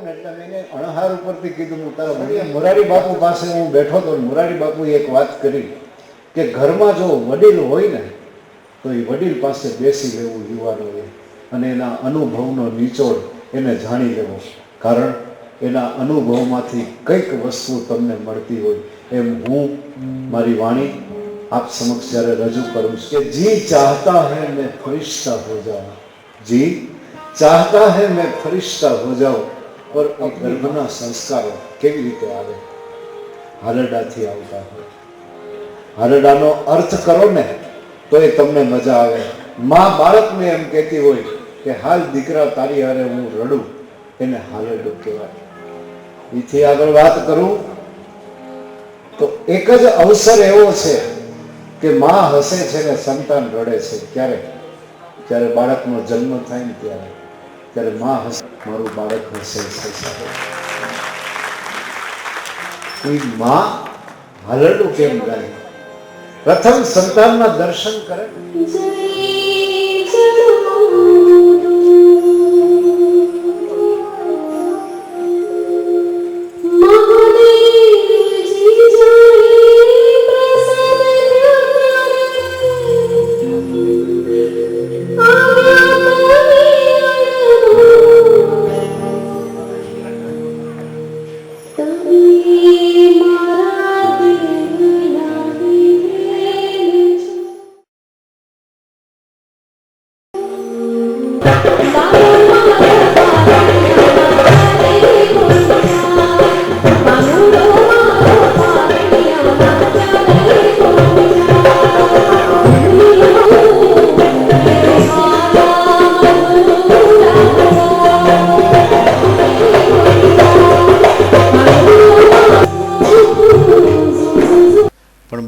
ને એટલે મેં અણહાર ઉપરથી કીધું હું તારા મોરારી બાપુ પાસે હું બેઠો તો મોરારી બાપુએ એક વાત કરી કે ઘરમાં જો વડીલ હોય ને તો એ વડીલ પાસે બેસી રહેવું યુવાનોએ અને એના અનુભવનો નિચોડ એને જાણી લેવો, કારણ એના અનુભવમાંથી કંઈક વસ્તુ તમને મળતી હોય. એમ હું મારી વાણી આપ સમક્ષ જ્યારે રજૂ કરું છું કે જી ચાહતા હૈ મેં ફરિશ્તા હો જાઉં, જી ચાહતા હૈ મેં ફરિશ્તા હો જાઉં. પર ગર્ભના સંસ્કારો કેવી રીતે આવે? હાલરડાથી આવતા હોય. હાલરડાનો અર્થ કરો ને તો એ તમને મજા આવે. માં બાળકને એમ કહેતી હોય કે હાલ દીકરા તારી હારે હું રડું, એને હાલરડું કહેવાય. એથી આગળ વાત કરું તો એક જ અવસર એવો છે કે માં હસે છે ને સંતાન રડે છે. ક્યારે? જ્યારે બાળકનો જન્મ થાય ને ત્યારે માં હસે, મારું બાળક હસે છે. માં હાલરડું કેમ ગાય? પ્રથમ સંતાનના દર્શન કરે.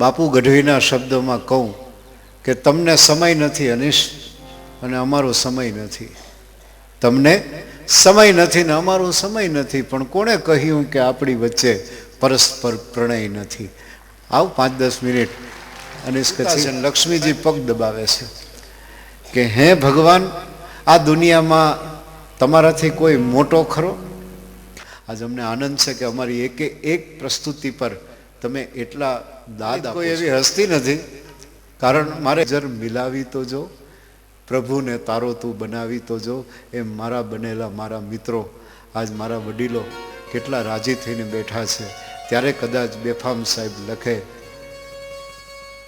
બાપુ ગઢવીના શબ્દોમાં કહું કે તમને સમય નથી અનિશ અને અમારો સમય નથી. તમને સમય નથી ને અમારો સમય નથી, પણ કોણે કહ્યું કે આપણી વચ્ચે પરસ્પર પ્રણય નથી? આવ 5-10 મિનિટ. અનિશ કચ્છી લક્ષ્મીજી પગ દબાવે છે કે હે ભગવાન, આ દુનિયામાં તમારાથી કોઈ મોટો ખરો? આજ અમને આનંદ છે કે અમારી એક પ્રસ્તુતિ પર તમે એટલા દાદ આપો. કોઈ એવી હસ્તી નથી, કારણ મારે જર મિલાવી તો જો, પ્રભુને તારો તું બનાવી તો જો. એમ મારા બનેલા મારા મિત્રો, આજ મારા વડીલો કેટલા રાજી થઈને બેઠા છે. ત્યારે કદાચ બેફામ સાહેબ લખે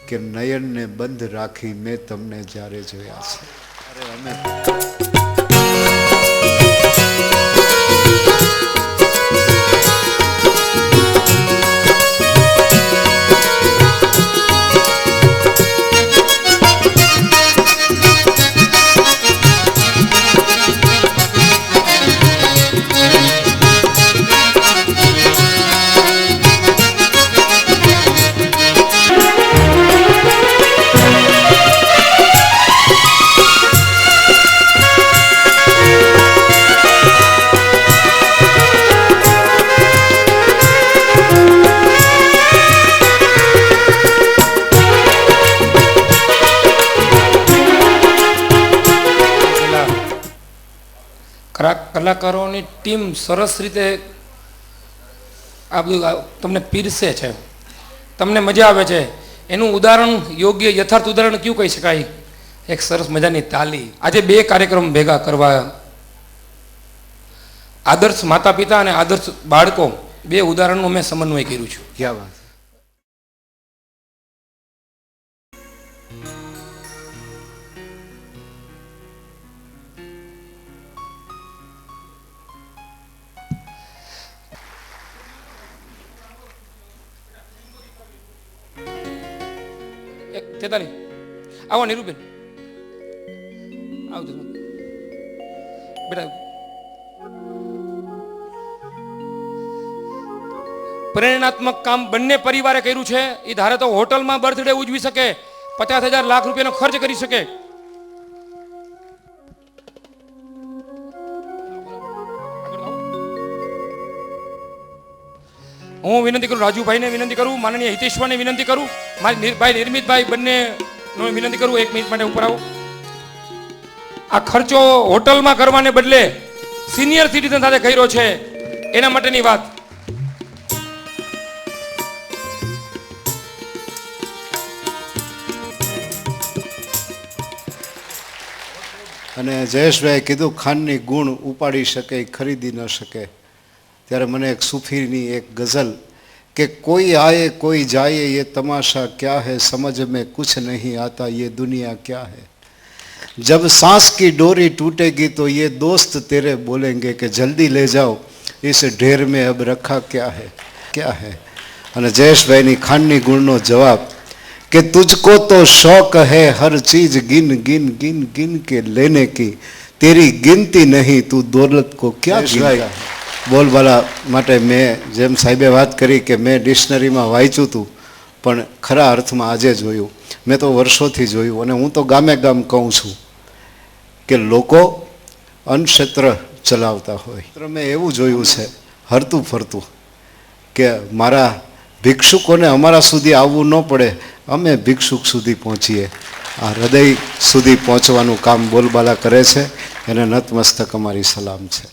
કે નયનને બંધ રાખી મેં તમને જ્યારે જોયા છે. અરે અમે કલાકારોની ટીમ સરસ રીતે આ બધું તમને પીરસે છે, તમને મજા આવે છે. એનું ઉદાહરણ, યોગ્ય યથાર્થ ઉદાહરણ કયું કહી શકાય? એક સરસ મજાની તાલી. આજે 2 કાર્યક્રમ ભેગા કરવા, આદર્શ માતા પિતા અને આદર્શ બાળકો, 2 ઉદાહરણનું મેં સમન્વય કર્યું છું. ક્યાં વાત! આવો નીરુબેન, આવજો બેટા. પ્રેરણાત્મક કામ બંને પરિવારે કર્યું છે. એ ધારે તો હોટલમાં બર્થડે ઉજવી શકે, 50,000 લાખ રૂપિયાનો ખર્ચ કરી શકે. હું વિનંતી કરું, રાજુભાઈને વિનંતી કરું, માનનીય હિતેશ્વરને વિનંતી કરું, મારી ભાઈ નિર્મિતભાઈ બંને વિનંતી કરું 1 મિનિટ માટે ઉપર આવો. આ ખર્ચો હોટલમાં કરવાને બદલે સિનિયર સિટીઝન સાથે કર્યો છે. એના માટેની વાત. અને જયેશભાઈ કીધું ખાનની ગુણ ઉપાડી શકે ખરીદી ન શકે, ત્યારે મને એક સૂફીની એક ગઝલ કે કોઈ આए कोई जाए ये तमाशा क्या है समझ में कुछ नहीं आता ये दुनिया क्या है जब सांस की डोरी टूटेगी तो ये दोस्त तेरे बोलेंगे कि जल्दी ले जाओ इस ढेर में अब रखा क्या है અને જયેશભાઈની ખાનની ગુણનો જવાબ कि तुझको तो शौक है हर चीज गिन गिन गिन गिन के लेने की तेरी गिनती नहीं तू दौलत को क्या गिनता બોલબાલા માટે મેં જેમ સાહેબે વાત કરી કે મેં ડિક્શનરીમાં વાંચ્યું હતું પણ ખરા અર્થમાં આજે જોયું. મેં તો વર્ષોથી જોયું અને હું તો ગામે ગામ કહું છું કે લોકો અન્નક્ષેત્ર ચલાવતા હોય. મેં એવું જોયું છે હરતું ફરતું કે મારા ભિક્ષુકોને અમારા સુધી આવવું ન પડે, અમે ભિક્ષુક સુધી પહોંચીએ. આ હૃદય સુધી પહોંચવાનું કામ બોલબાલા કરે છે, એને નતમસ્તક અમારી સલામ છે.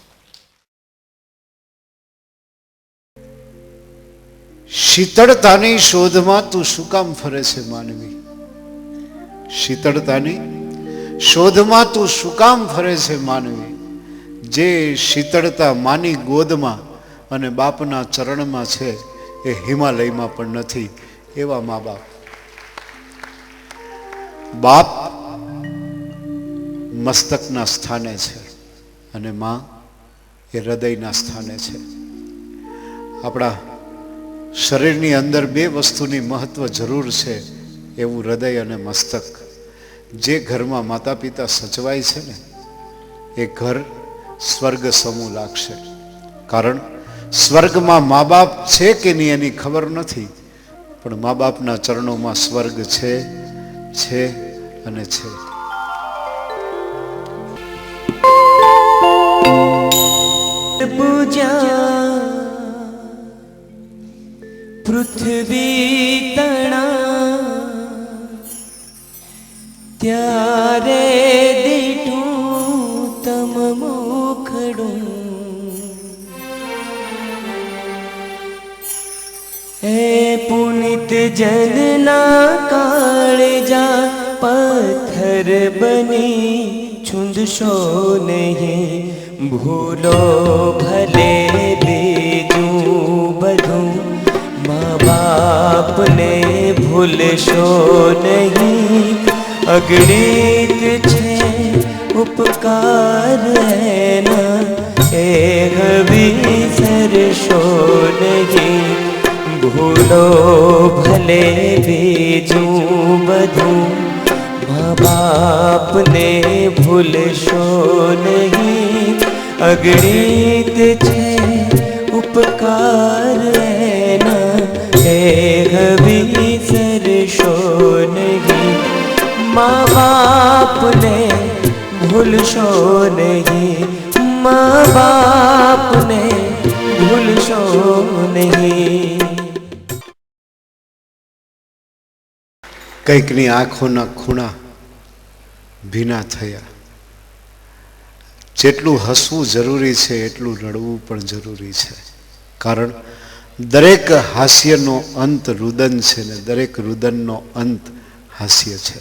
શીતળતાની શોધમાં તું શું કામ ફરે છે માનવી? શીતળતાની શોધમાં તું શું કામ ફરે છે માનવી? જે શીતળતા માની ગોદમાં અને બાપના ચરણમાં છે એ હિમાલયમાં પણ નથી. એવા મા બાપ. બાપ મસ્તકના સ્થાને છે અને માં એ હૃદયના સ્થાને છે. આપણા શરીરની અંદર બે વસ્તુની મહત્વ જરૂર છે, એવું હૃદય અને મસ્તક. જે ઘરમાં માતા પિતા સચવાય છે ને એ ઘર સ્વર્ગ સમૂહ લાગશે. કારણ સ્વર્ગમાં મા બાપ છે કે નહીં એની ખબર નથી, પણ મા બાપના ચરણોમાં સ્વર્ગ છે અને છે. પૃથ્વી તણા ત્યારે દીઠું તમ મોખડું હે પુનિત જનના કાળજા પથ્થર બની છૂંદશો નહીં ભૂલો ભલે બીજું બધું माँ बाप ने भूलशो नहीं अगणित छे उपकार है ना ए विसरशो नहीं भूलो भले बीजूं बधूं माँ बाप ने भूलशो नहीं अगणित छे उपकार है ना विसरशो नहीं माँ बाप ने भूलशो नहीं माँ बाप ने भूलशो नहीं. કંઈકની આંખોના ખૂણા ભીના થયા. જેટલું હસવું જરૂરી છે એટલું રડવું પણ જરૂરી છે. કારણ દરેક હાસ્યનો અંત રુદન છે ને દરેક રુદનનો અંત હાસ્ય છે.